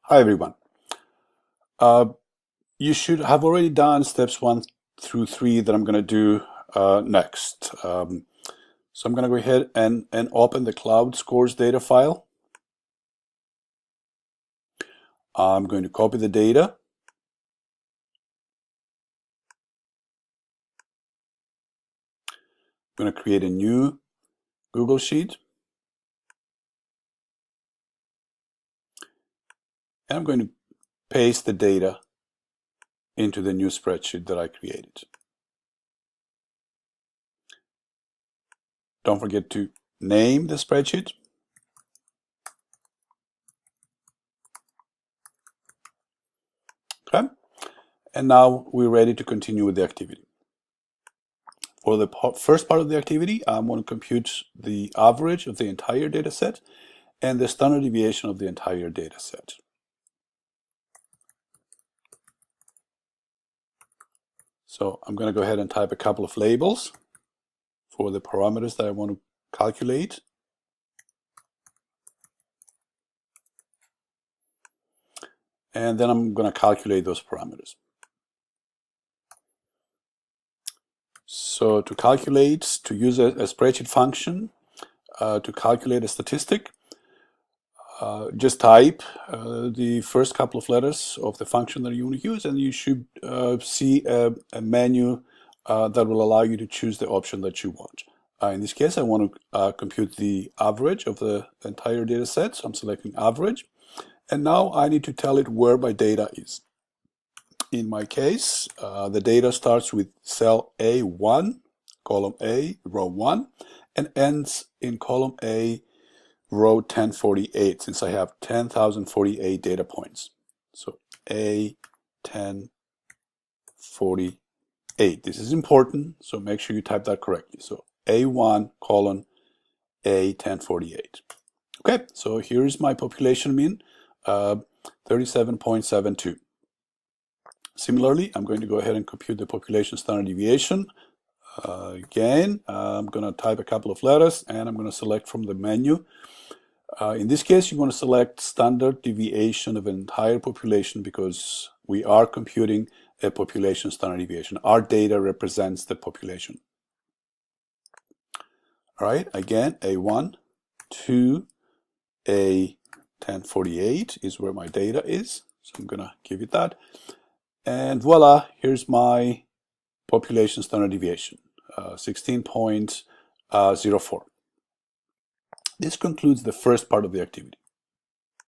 Hi everyone. You should have already done steps 1 through 3 that I'm going to do next. So I'm going to go ahead and open the cloud scores data file. I'm going to copy the data. I'm going to create a new Google Sheet. And I'm going to paste the data into the new spreadsheet that I created. Don't forget to name the spreadsheet. Okay. And now we're ready to continue with the activity. For the first part of the activity, I'm going to compute the average of the entire data set and the standard deviation of the entire data set. So I'm going to go ahead and type a couple of labels for the parameters that I want to calculate. And then I'm going to calculate those parameters. So to use a spreadsheet function to calculate a statistic, just type the first couple of letters of the function that you want to use, and you should see a menu that will allow you to choose the option that you want. In this case, I want to compute the average of the entire data set, so I'm selecting average. And now I need to tell it where my data is. In my case, the data starts with cell A1, column A, row 1, and ends in column A, row 1048, since I have 10,048 data points. So A1048. This is important, so make sure you type that correctly. So A1 colon A1048. Okay, so here's my population mean, 37.72. Similarly, I'm going to go ahead and compute the population standard deviation. Again, I'm going to type a couple of letters and I'm going to select from the menu. In this case, you want to select standard deviation of an entire population because we are computing a population standard deviation. Our data represents the population. All right, again, A1 to A1048 is where my data is. So I'm going to give it that. And voila, here's my population standard deviation, 16.04. This concludes the first part of the activity.